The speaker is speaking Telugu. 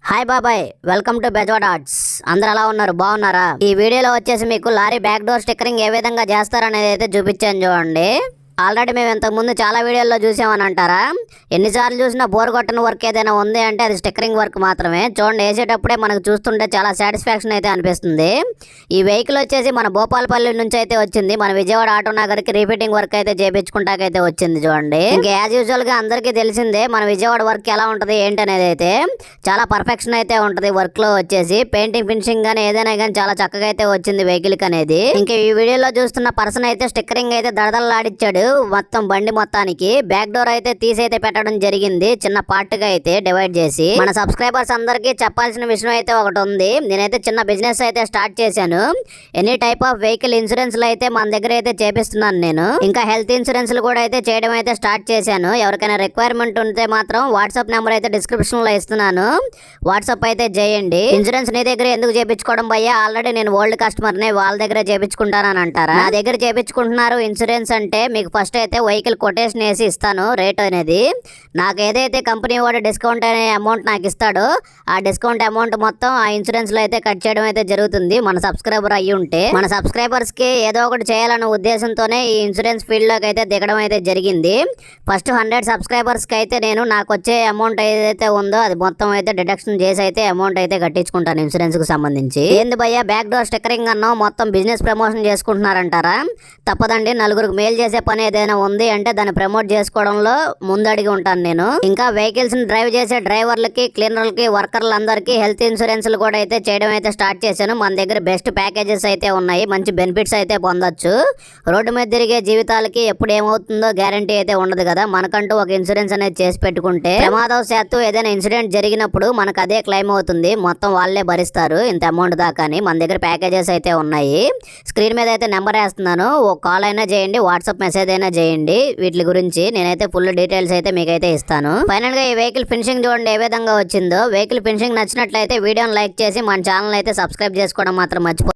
హాయ్ బాబాయ్, వెల్కమ్ టు బెజవాడ ఆర్ట్స్. అందరు ఎలా ఉన్నారు? బాగున్నారా? ఈ వీడియోలో వచ్చేసి మీకు లారీ బ్యాక్ డోర్ స్టిక్కరింగ్ ఏ విధంగా చేస్తారనేది అయితే చూపించాను చూడండి. ఆల్రెడీ మేము ఇంతకుముందు చాలా వీడియోల్లో చూసామని అంటారా? ఎన్నిసార్లు చూసినా బోర్ కొట్టని వర్క్ ఏదైనా ఉంది అంటే అది స్టిక్కరింగ్ వర్క్ మాత్రమే. చూడండి, వేసేటప్పుడే మనకు చూస్తుంటే చాలా సాటిస్ఫాక్షన్ అయితే అనిపిస్తుంది. ఈ వెహికల్ వచ్చేసి మన భోపాలపల్లి నుంచి అయితే వచ్చింది. మన విజయవాడ ఆటో నగర్కి రీఫిట్టింగ్ వర్క్ అయితే చేయించుకుంటాకైతే వచ్చింది చూడండి. ఇంకా యాజ్ యూజువల్ గా అందరికీ తెలిసిందే మన విజయవాడ వర్క్ ఎలా ఉంటుంది ఏంటి అనేది. అయితే చాలా పర్ఫెక్షన్ అయితే ఉంటుంది వర్క్ లో వచ్చేసి. పెయింటింగ్ ఫినిషింగ్ గానీ ఏదైనా కానీ చాలా చక్కగా అయితే వచ్చింది వెహికల్ కి అనేది. ఇంకా ఈ వీడియోలో చూస్తున్న పర్సన్ అయితే స్టిక్కరింగ్ అయితే దడదలాడిచ్చాడు మొత్తం బండి మొత్తానికి. బ్యాక్ డోర్ అయితే తీసైతే పెట్టడం జరిగింది, చిన్న పార్ట్ గా అయితే డివైడ్ చేసి. మన సబ్స్క్రైబర్స్ అందరికి చెప్పాల్సిన విషయం అయితే ఒకటి ఉంది. నేనైతే చిన్న బిజినెస్ అయితే స్టార్ట్ చేశాను. Any type of vehicle insurance అయితే మన దగ్గర అయితే చేపిస్తున్నాను నేను. ఇంకా హెల్త్ ఇన్సూరెన్స్ కూడా అయితే చేయడం అయితే స్టార్ట్ చేశాను. ఎవరికైనా రిక్వైర్మెంట్ ఉంటే మాత్రం వాట్సాప్ నెంబర్ అయితే డిస్క్రిప్షన్ లో ఇస్తున్నాను, వాట్సాప్ అయితే చేయండి. ఇన్సూరెన్స్ నీ దగ్గర ఎందుకు చేపించుకోవడం భయ్యా? ఆల్రెడీ నేను ఓల్డ్ కస్టమర్ నే, వాళ్ళ దగ్గర చేపించుకుంటానని అంటారా? నా దగ్గర చేపించుకుంటున్నారు ఇన్సూరెన్స్ అంటే మీకు ఫస్ట్ అయితే వెహికల్ కొటేషన్ వేసి ఇస్తాను రేట్ అనేది. నాకు ఏదైతే కంపెనీ వాడు డిస్కౌంట్ అనే అమౌంట్ నాకు ఇస్తాడో ఆ డిస్కౌంట్ అమౌంట్ మొత్తం ఆ ఇన్సూరెన్స్ లో అయితే కట్ చేయడం అయితే జరుగుతుంది. మన సబ్స్క్రైబర్ అయ్యి ఉంటే మన సబ్స్క్రైబర్స్ కి ఏదో ఒకటి చేయాలన్న ఉద్దేశంతోనే ఈ ఇన్సూరెన్స్ ఫీల్డ్ లోకి అయితే దిగడం అయితే జరిగింది. ఫస్ట్ 100 సబ్స్క్రైబర్స్ కి అయితే నేను నాకు వచ్చే అమౌంట్ ఏదైతే ఉందో అది మొత్తం అయితే డిడక్షన్ చేసి అయితే అమౌంట్ అయితే కట్టించుకుంటాను ఇన్సూరెన్స్ కు సంబంధించి. ఏంది భయ్యా బ్యాక్ డోర్ స్టిక్కరింగ్ అన్నావు, మొత్తం బిజినెస్ ప్రమోషన్ చేసుకుంటున్నారంటారా? తప్పదండి, నలుగురికి మేలు చేసే పని ఏదైనా ఉంది అంటే దాన్ని ప్రమోట్ చేసుకోవడంలో ముందడిగి ఉంటాను నేను. ఇంకా వెహికల్స్ ని డ్రైవ్ చేసే డ్రైవర్లకి, క్లీనర్లకి, వర్కర్లందరికీ హెల్త్ ఇన్సూరెన్స్లు కూడా అయితే చేయడం అయితే స్టార్ట్ చేశాను. మన దగ్గర బెస్ట్ ప్యాకేజెస్ అయితే ఉన్నాయి, మంచి బెనిఫిట్స్ అయితే పొందొచ్చు. రోడ్డు మీద తిరిగే జీవితాలకి ఎప్పుడు ఏమవుతుందో గ్యారంటీ అయితే ఉండదు కదా. మనకంటూ ఒక ఇన్సూరెన్స్ అనేది చేసి పెట్టుకుంటే ప్రమాదవశాత్తు ఏదైనా ఇన్సిడెంట్ జరిగినప్పుడు మనకు అదే క్లెయిమ్ అవుతుంది, మొత్తం వాళ్ళే భరిస్తారు ఇంత అమౌంట్ దాకా అని. మన దగ్గర ప్యాకేజెస్ అయితే ఉన్నాయి. స్క్రీన్ మీద అయితే నెంబర్ వేస్తున్నాను, ఒక కాల్ అయినా చేయండి, వాట్సాప్ మెసేజ్ అయినా చేయండి. వీటి గురించి నేనైతే ఫుల్ డీటెయిల్స్ అయితే మీకైతే ఇస్తాను. ఫైనల్ గా ఈ వెహికల్ ఫినిషింగ్ చూడండి ఏ విధంగా వచ్చిందో. వెహికల్ ఫినిషింగ్ నచ్చినట్లయితే వీడియోని లైక్ చేసి మన ఛానల్ అయితే సబ్స్క్రైబ్ చేసుకోవడం మాత్రం మర్చిపో